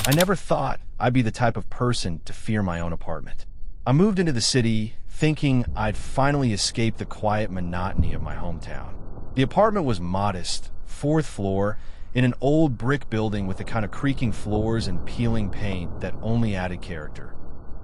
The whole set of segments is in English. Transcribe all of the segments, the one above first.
I never thought I'd be the type of person to fear my own apartment. I moved into the city thinking I'd finally escape the quiet monotony of my hometown. The apartment was modest, fourth floor, in an old brick building with the kind of creaking floors and peeling paint that only added character.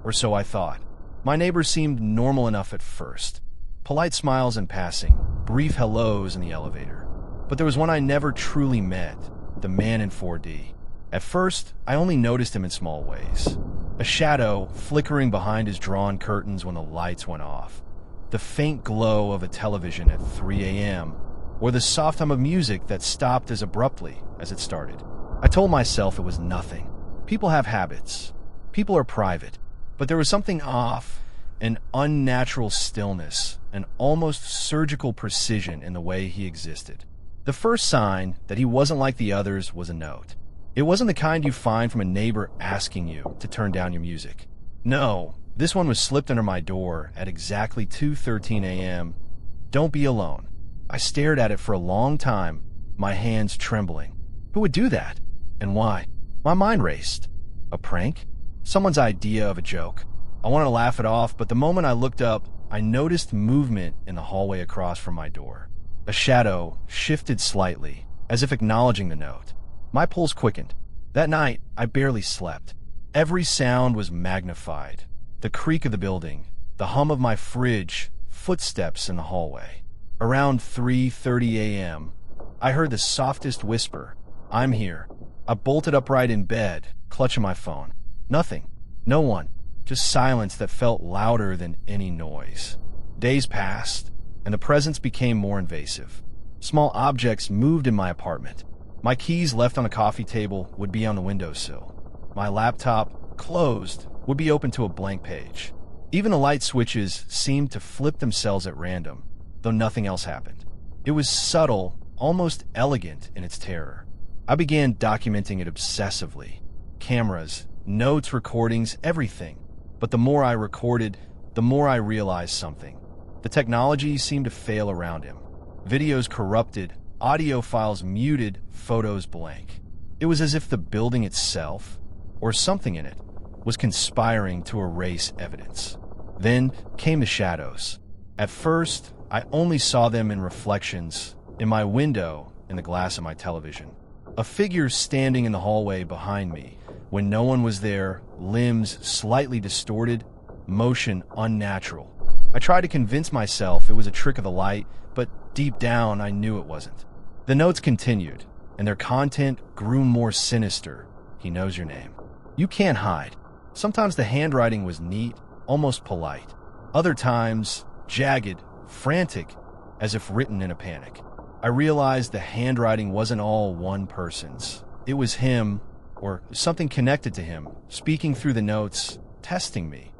Or so I thought. My neighbors seemed normal enough at first. Polite smiles in passing, brief hellos in the elevator. But there was one I never truly met, the man in 4D. At first, I only noticed him in small ways. A shadow flickering behind his drawn curtains when the lights went off. The faint glow of a television at 3 a.m., or the soft hum of music that stopped as abruptly as it started. I told myself it was nothing. People have habits. People are private. But there was something off, an unnatural stillness, an almost surgical precision in the way he existed. The first sign that he wasn't like the others was a note. It wasn't the kind you find from a neighbor asking you to turn down your music. No, this one was slipped under my door at exactly 2:13 a.m. Don't be alone. I stared at it for a long time, my hands trembling. Who would do that? And why? My mind raced. A prank? Someone's idea of a joke. I wanted to laugh it off, but the moment I looked up, I noticed movement in the hallway across from my door. A shadow shifted slightly, as if acknowledging the note. My pulse quickened. That night, I barely slept. Every sound was magnified. The creak of the building, the hum of my fridge, footsteps in the hallway. Around 3:30 a.m., I heard the softest whisper. I'm here. I bolted upright in bed, clutching my phone. Nothing. No one. Just silence that felt louder than any noise. Days passed, and the presence became more invasive. Small objects moved in my apartment. My keys left on a coffee table would be on the windowsill. My laptop, closed, would be open to a blank page. Even the light switches seemed to flip themselves at random, though nothing else happened. It was subtle, almost elegant in its terror. I began documenting it obsessively. Cameras, notes, recordings, everything. But the more I recorded, the more I realized something. The technology seemed to fail around him. Videos corrupted, audio files muted, photos blank. It was as if the building itself, or something in it, was conspiring to erase evidence. Then came the shadows. At first, I only saw them in reflections, in my window, in the glass of my television. A figure standing in the hallway behind me, when no one was there, limbs slightly distorted, motion unnatural. I tried to convince myself it was a trick of the light, but deep down I knew it wasn't. The notes continued, and their content grew more sinister. He knows your name. You can't hide. Sometimes the handwriting was neat, almost polite. Other times, jagged, frantic, as if written in a panic. I realized the handwriting wasn't all one person's. It was him, or something connected to him, speaking through the notes, testing me,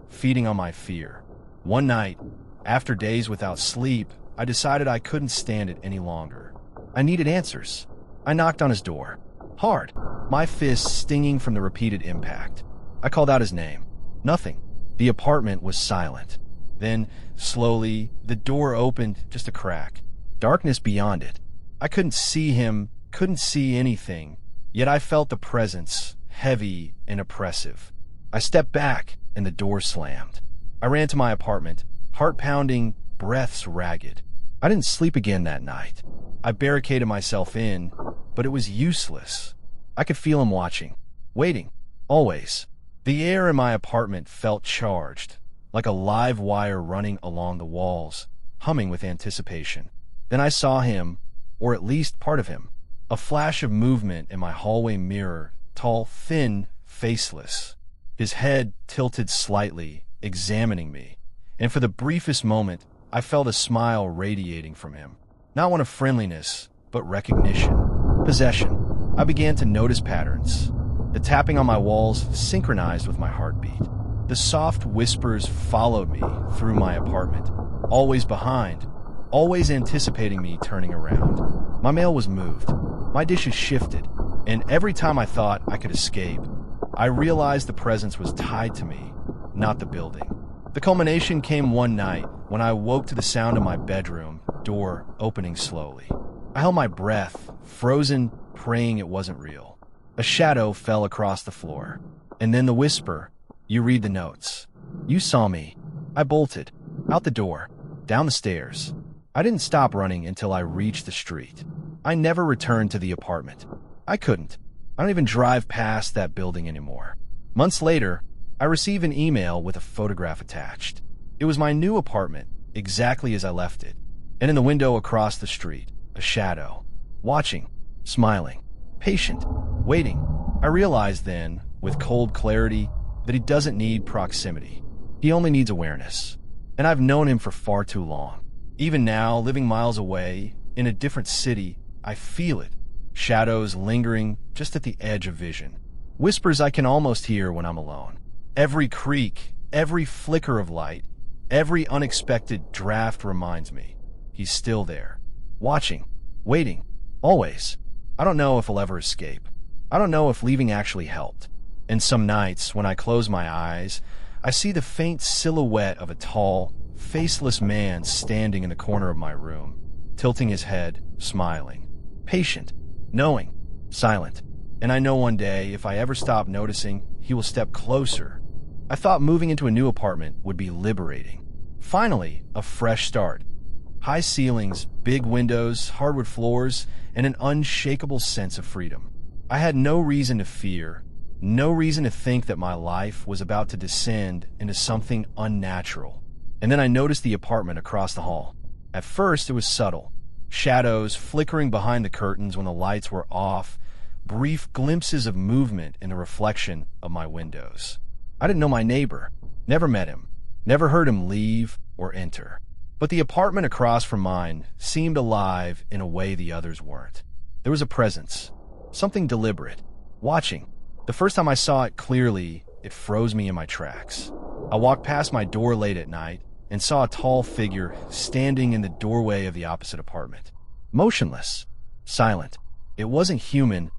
feeding on my fear. One night, after days without sleep, I decided I couldn't stand it any longer. I needed answers. I knocked on his door. Hard, my fists stinging from the repeated impact. I called out his name. Nothing. The apartment was silent. Then, slowly, the door opened just a crack. Darkness beyond it. I couldn't see him, couldn't see anything, yet I felt the presence, heavy and oppressive. I stepped back, and the door slammed. I ran to my apartment, heart pounding, breaths ragged. I didn't sleep again that night. I barricaded myself in, but it was useless. I could feel him watching, waiting, always. The air in my apartment felt charged, like a live wire running along the walls, humming with anticipation. Then I saw him, or at least part of him. A flash of movement in my hallway mirror, tall, thin, faceless. His head tilted slightly, examining me. And for the briefest moment, I felt a smile radiating from him. Not one of friendliness, but recognition, possession. I began to notice patterns. The tapping on my walls synchronized with my heartbeat. The soft whispers followed me through my apartment, always behind, always anticipating me turning around. My mail was moved. My dishes shifted. And every time I thought I could escape, I realized the presence was tied to me, not the building. The culmination came one night when I woke to the sound of my bedroom door opening slowly. I held my breath, frozen, praying it wasn't real. A shadow fell across the floor. And then the whisper, "You read the notes." You saw me. I bolted. Out the door. Down the stairs. I didn't stop running until I reached the street. I never returned to the apartment. I couldn't. I don't even drive past that building anymore. Months later, I received an email with a photograph attached. It was my new apartment, exactly as I left it. And in the window across the street, a shadow. Watching, smiling, patient, waiting. I realized then, with cold clarity, that he doesn't need proximity. He only needs awareness. And I've known him for far too long. Even now, living miles away, in a different city, I feel it. Shadows lingering just at the edge of vision. Whispers I can almost hear when I'm alone. Every creak, every flicker of light, every unexpected draft reminds me. He's still there. Watching. Waiting. Always. I don't know if he'll ever escape. I don't know if leaving actually helped. And some nights, when I close my eyes, I see the faint silhouette of a tall, faceless man standing in the corner of my room, tilting his head, smiling. Patient. Knowing. Silent. And I know one day, if I ever stop noticing, he will step closer. I thought moving into a new apartment would be liberating. Finally, a fresh start. High ceilings, big windows, hardwood floors, and an unshakable sense of freedom. I had no reason to fear, no reason to think that my life was about to descend into something unnatural. And then I noticed the apartment across the hall. At first, it was subtle. Shadows flickering behind the curtains when the lights were off, brief glimpses of movement in the reflection of my windows. I didn't know my neighbor, never met him, never heard him leave or enter. But the apartment across from mine seemed alive in a way the others weren't. There was a presence, something deliberate, watching. The first time I saw it clearly, it froze me in my tracks. I walked past my door late at night and saw a tall figure standing in the doorway of the opposite apartment. Motionless, silent. It wasn't human,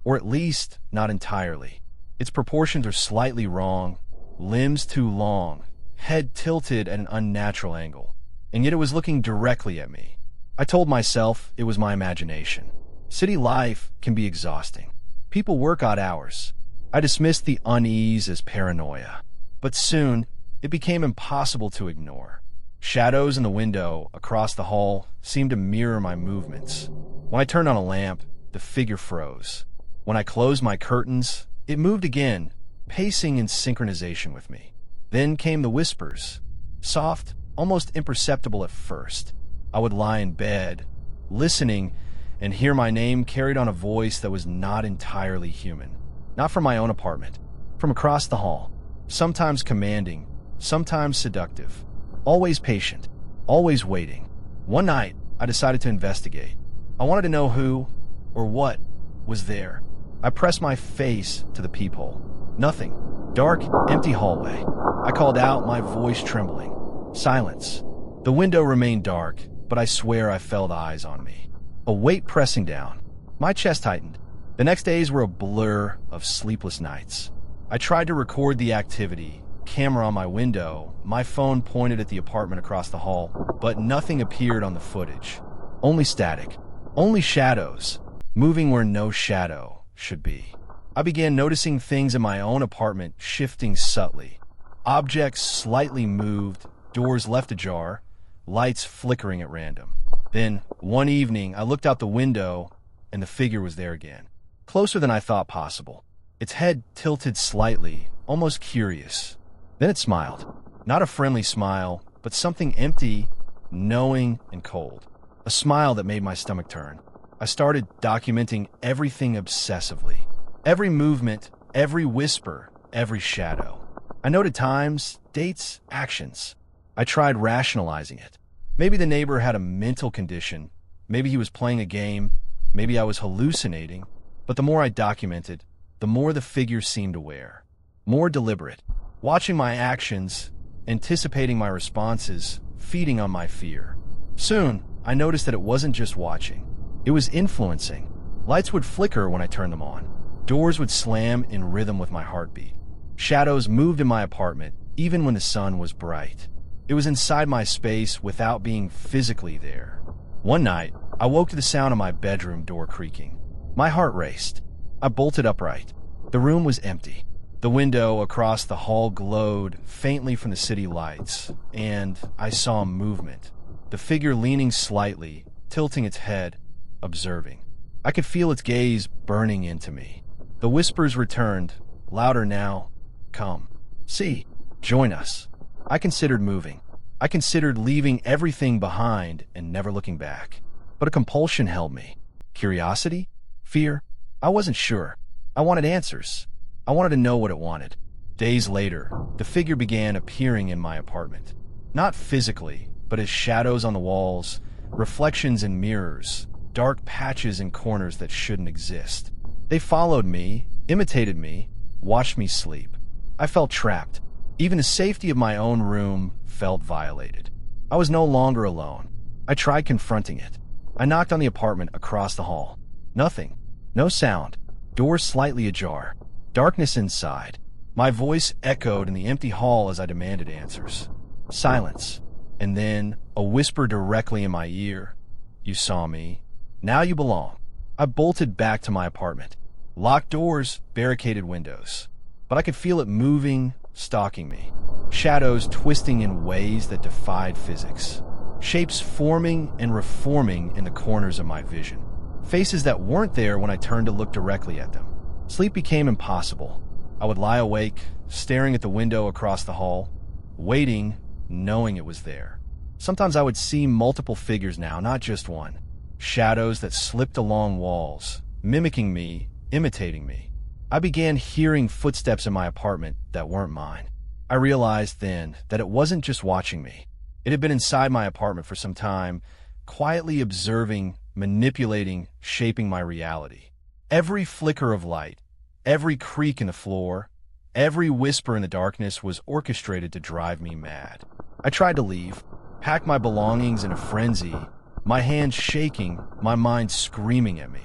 or at least not entirely. Its proportions are slightly wrong, limbs too long, head tilted at an unnatural angle. And yet it was looking directly at me. I told myself it was my imagination. City life can be exhausting. People work odd hours. I dismissed the unease as paranoia. But soon, it became impossible to ignore. Shadows in the window across the hall seemed to mirror my movements. When I turned on a lamp, the figure froze. When I closed my curtains, it moved again, pacing in synchronization with me. Then came the whispers. Soft, almost imperceptible at first. I would lie in bed, listening, and hear my name carried on a voice that was not entirely human. Not from my own apartment, from across the hall. Sometimes commanding, sometimes seductive. Always patient, always waiting. One night, I decided to investigate. I wanted to know who, or what, was there. I pressed my face to the peephole. Nothing. Dark, empty hallway. I called out, my voice trembling. Silence. The window remained dark, but I swear I felt eyes on me. A weight pressing down. My chest tightened. The next days were a blur of sleepless nights. I tried to record the activity, camera on my window, my phone pointed at the apartment across the hall, but nothing appeared on the footage. Only static. Only shadows, moving where no shadow should be. I began noticing things in my own apartment shifting subtly. Objects slightly moved, doors left ajar, lights flickering at random. Then, one evening, I looked out the window, and the figure was there again. Closer than I thought possible. Its head tilted slightly, almost curious. Then it smiled. Not a friendly smile, but something empty, knowing, and cold. A smile that made my stomach turn. I started documenting everything obsessively. Every movement, every whisper, every shadow. I noted times, dates, actions. I tried rationalizing it. Maybe the neighbor had a mental condition. Maybe he was playing a game. Maybe I was hallucinating. But the more I documented, the more the figure seemed aware. More deliberate. Watching my actions, anticipating my responses, feeding on my fear. Soon, I noticed that it wasn't just watching. It was influencing. Lights would flicker when I turned them on. Doors would slam in rhythm with my heartbeat. Shadows moved in my apartment, even when the sun was bright. It was inside my space without being physically there. One night, I woke to the sound of my bedroom door creaking. My heart raced. I bolted upright. The room was empty. The window across the hall glowed faintly from the city lights, and I saw movement. The figure leaning slightly, tilting its head, observing. I could feel its gaze burning into me. The whispers returned, louder now. Come. See. Join us. I considered moving. I considered leaving everything behind and never looking back. But a compulsion held me. Curiosity? Fear? I wasn't sure. I wanted answers. I wanted to know what it wanted. Days later, the figure began appearing in my apartment. Not physically, but as shadows on the walls, reflections in mirrors, dark patches in corners that shouldn't exist. They followed me, imitated me, watched me sleep. I felt trapped. Even the safety of my own room felt violated. I was no longer alone. I tried confronting it. I knocked on the apartment across the hall. Nothing. No sound. Doors slightly ajar. Darkness inside. My voice echoed in the empty hall as I demanded answers. Silence. And then a whisper directly in my ear. You saw me. Now you belong. I bolted back to my apartment. Locked doors, barricaded windows. But I could feel it moving, stalking me. Shadows twisting in ways that defied physics. Shapes forming and reforming in the corners of my vision. Faces that weren't there when I turned to look directly at them. Sleep became impossible. I would lie awake, staring at the window across the hall, waiting, knowing it was there. Sometimes I would see multiple figures now, not just one. Shadows that slipped along walls, mimicking me, imitating me. I began hearing footsteps in my apartment that weren't mine. I realized then that it wasn't just watching me. It had been inside my apartment for some time, quietly observing, manipulating, shaping my reality. Every flicker of light, every creak in the floor, every whisper in the darkness was orchestrated to drive me mad. I tried to leave, pack my belongings in a frenzy, my hands shaking, my mind screaming at me.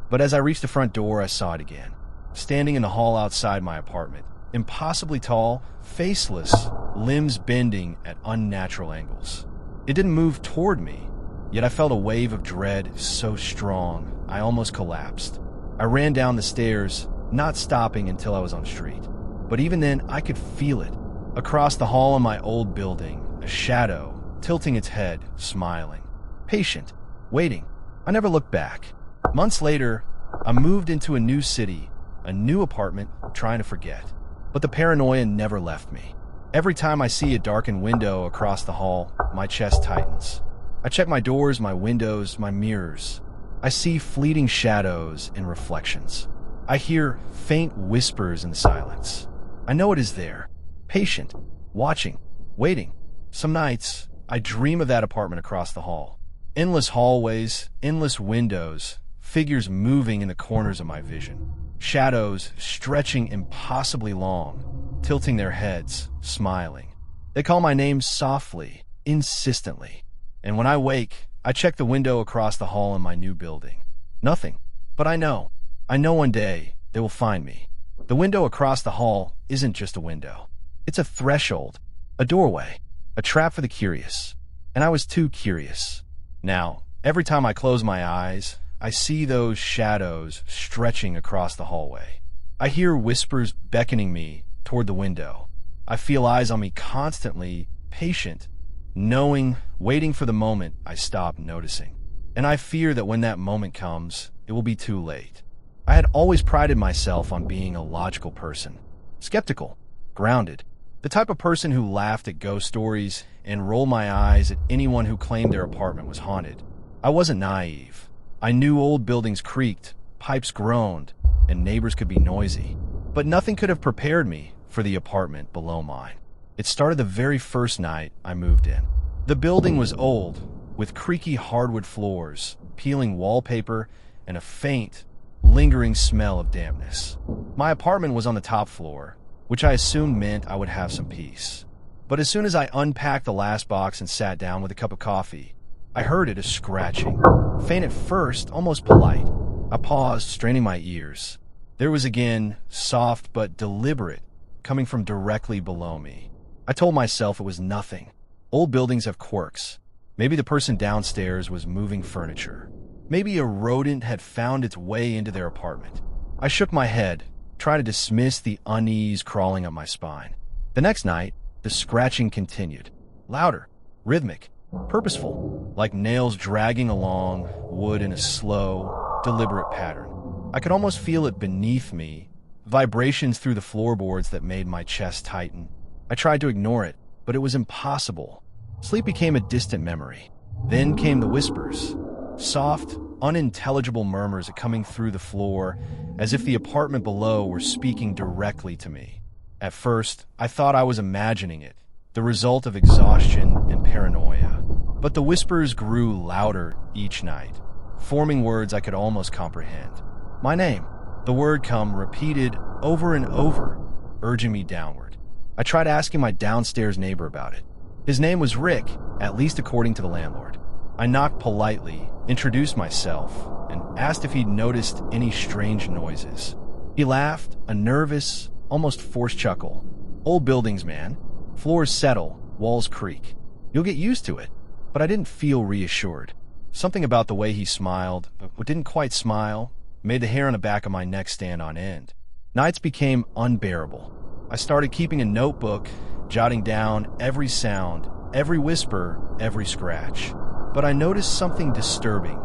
But as I reached the front door, I saw it again. Standing in the hall outside my apartment, impossibly tall, faceless, limbs bending at unnatural angles. It didn't move toward me, yet I felt a wave of dread so strong, I almost collapsed. I ran down the stairs, not stopping until I was on the street. But even then, I could feel it. Across the hall in my old building, a shadow, tilting its head, smiling. Patient, waiting. I never looked back. Months later, I moved into a new city, a new apartment, trying to forget. But the paranoia never left me. Every time I see a darkened window across the hall, my chest tightens. I check my doors, my windows, my mirrors. I see fleeting shadows and reflections. I hear faint whispers in the silence. I know it is there, patient, watching, waiting. Some nights, I dream of that apartment across the hall. Endless hallways, endless windows, figures moving in the corners of my vision. Shadows stretching impossibly long, tilting their heads, smiling. They call my name softly, insistently. And when I wake, I check the window across the hall in my new building. Nothing. But I know one day they will find me. The window across the hall isn't just a window. It's a threshold, a doorway, a trap for the curious. And I was too curious. Now, every time I close my eyes, I see those shadows stretching across the hallway. I hear whispers beckoning me toward the window. I feel eyes on me constantly, patient, knowing, waiting for the moment I stop noticing. And I fear that when that moment comes, it will be too late. I had always prided myself on being a logical person. Skeptical, grounded. The type of person who laughed at ghost stories and rolled my eyes at anyone who claimed their apartment was haunted. I wasn't naive. I knew old buildings creaked, pipes groaned, and neighbors could be noisy. But nothing could have prepared me for the apartment below mine. It started the very first night I moved in. The building was old, with creaky hardwood floors, peeling wallpaper, and a faint, lingering smell of dampness. My apartment was on the top floor, which I assumed meant I would have some peace. But as soon as I unpacked the last box and sat down with a cup of coffee, I heard it a scratching. Faint at first, almost polite. I paused, straining my ears. There was again, soft but deliberate, coming from directly below me. I told myself it was nothing. Old buildings have quirks. Maybe the person downstairs was moving furniture. Maybe a rodent had found its way into their apartment. I shook my head, trying to dismiss the unease crawling up my spine. The next night, the scratching continued. Louder, rhythmic, purposeful, like nails dragging along wood in a slow, deliberate pattern. I could almost feel it beneath me, vibrations through the floorboards that made my chest tighten. I tried to ignore it, but it was impossible. Sleep became a distant memory. Then came the whispers, soft, unintelligible murmurs coming through the floor, as if the apartment below were speaking directly to me. At first, I thought I was imagining it, the result of exhaustion and paranoia. But the whispers grew louder each night, forming words I could almost comprehend. My name, the word come repeated over and over, urging me downward. I tried asking my downstairs neighbor about it. His name was Rick, at least according to the landlord. I knocked politely, introduced myself, and asked if he'd noticed any strange noises. He laughed, a nervous, almost forced chuckle. Old buildings, man. Floors settle, walls creak. You'll get used to it. But I didn't feel reassured. Something about the way he smiled, but didn't quite smile, made the hair on the back of my neck stand on end. Nights became unbearable. I started keeping a notebook, jotting down every sound, every whisper, every scratch. But I noticed something disturbing.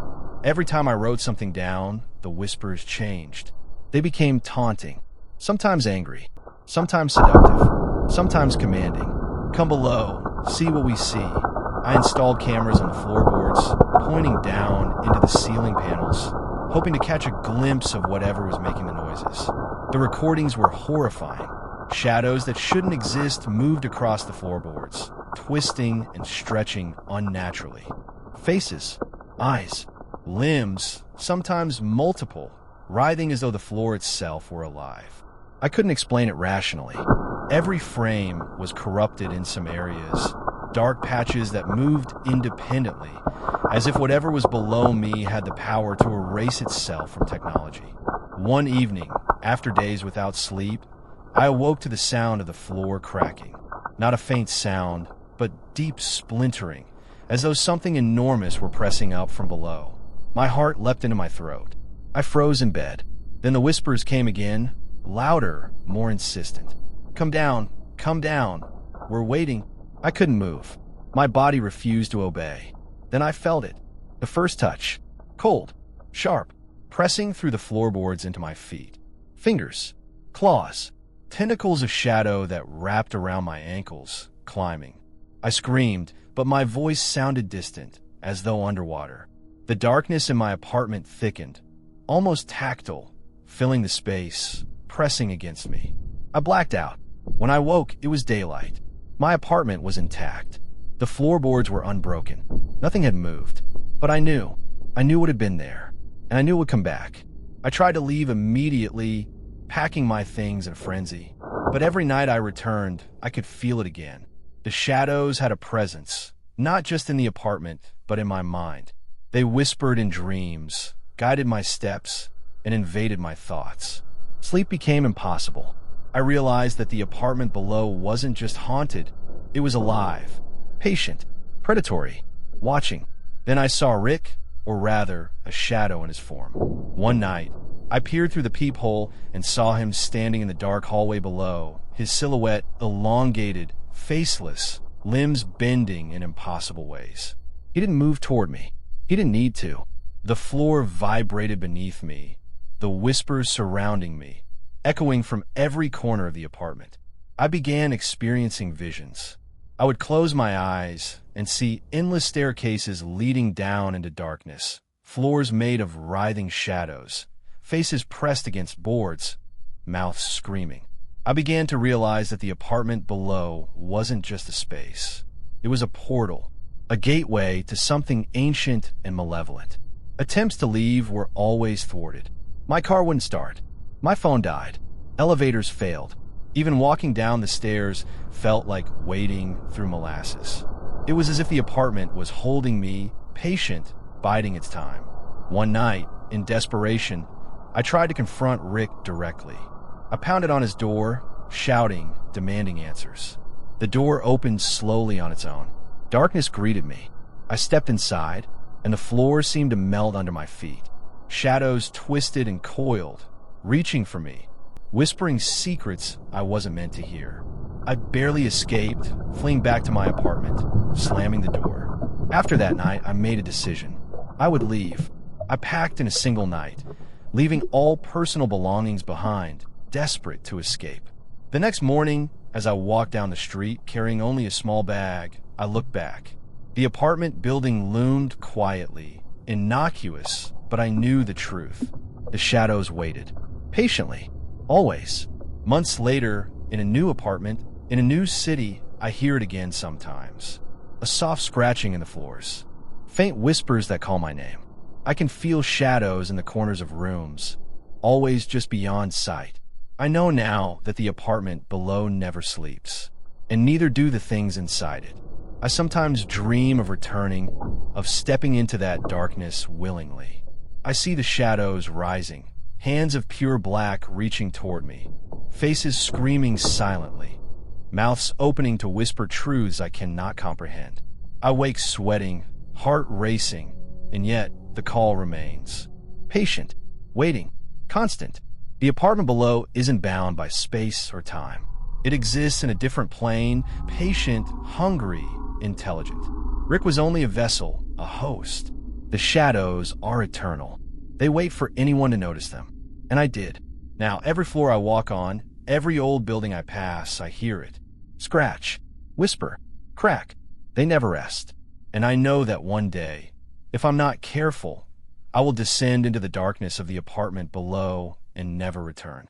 Every time I wrote something down, the whispers changed. They became taunting, sometimes angry, sometimes seductive, sometimes commanding. Come below, see what we see. I installed cameras on the floorboards, pointing down into the ceiling panels, hoping to catch a glimpse of whatever was making the noises. The recordings were horrifying. Shadows that shouldn't exist moved across the floorboards, twisting and stretching unnaturally. Faces, eyes, limbs, sometimes multiple, writhing as though the floor itself were alive. I couldn't explain it rationally. Every frame was corrupted in some areas, dark patches that moved independently, as if whatever was below me had the power to erase itself from technology. One evening, after days without sleep, I awoke to the sound of the floor cracking. Not a faint sound, but deep splintering, as though something enormous were pressing up from below. My heart leapt into my throat. I froze in bed. Then the whispers came again, louder, more insistent. Come down, we're waiting. I couldn't move. My body refused to obey. Then I felt it. The first touch. Cold, sharp, pressing through the floorboards into my feet. Fingers, claws, tentacles of shadow that wrapped around my ankles, climbing. I screamed, but my voice sounded distant, as though underwater. The darkness in my apartment thickened, almost tactile, filling the space, pressing against me. I blacked out. When I woke, it was daylight. My apartment was intact. The floorboards were unbroken. Nothing had moved. But I knew what had been there, and I knew it would come back. I tried to leave immediately, packing my things in a frenzy. But every night I returned, I could feel it again. The shadows had a presence, not just in the apartment, but in my mind. They whispered in dreams, guided my steps, and invaded my thoughts. Sleep became impossible. I realized that the apartment below wasn't just haunted, it was alive, patient, predatory, watching. Then I saw Rick, or rather, a shadow in his form. One night, I peered through the peephole and saw him standing in the dark hallway below, his silhouette elongated, faceless, limbs bending in impossible ways. He didn't move toward me. He didn't need to. The floor vibrated beneath me, the whispers surrounding me, echoing from every corner of the apartment. I began experiencing visions. I would close my eyes and see endless staircases leading down into darkness, floors made of writhing shadows, faces pressed against boards, mouths screaming. I began to realize that the apartment below wasn't just a space. It was a portal, a gateway to something ancient and malevolent. Attempts to leave were always thwarted. My car wouldn't start. My phone died. Elevators failed. Even walking down the stairs felt like wading through molasses. It was as if the apartment was holding me, patient, biding its time. One night, in desperation, I tried to confront Rick directly. I pounded on his door, shouting, demanding answers. The door opened slowly on its own. Darkness greeted me. I stepped inside, and the floor seemed to melt under my feet. Shadows twisted and coiled, reaching for me, whispering secrets I wasn't meant to hear. I barely escaped, fleeing back to my apartment, slamming the door. After that night, I made a decision. I would leave. I packed in a single night, leaving all personal belongings behind, desperate to escape. The next morning, as I walked down the street carrying only a small bag, I looked back. The apartment building loomed quietly, innocuous, but I knew the truth. The shadows waited, patiently, always. Months later, in a new apartment, in a new city, I hear it again sometimes. A soft scratching in the floors, faint whispers that call my name. I can feel shadows in the corners of rooms, always just beyond sight. I know now that the apartment below never sleeps, and neither do the things inside it. I sometimes dream of returning, of stepping into that darkness willingly. I see the shadows rising, hands of pure black reaching toward me, faces screaming silently, mouths opening to whisper truths I cannot comprehend. I wake sweating, heart racing, and yet the call remains. Patient, waiting, constant. The apartment below isn't bound by space or time. It exists in a different plane, patient, hungry, intelligent. Rick was only a vessel, a host. The shadows are eternal. They wait for anyone to notice them. And I did. Now, every floor I walk on, every old building I pass, I hear it. Scratch, whisper, crack. They never rest. And I know that one day, if I'm not careful, I will descend into the darkness of the apartment below and never return.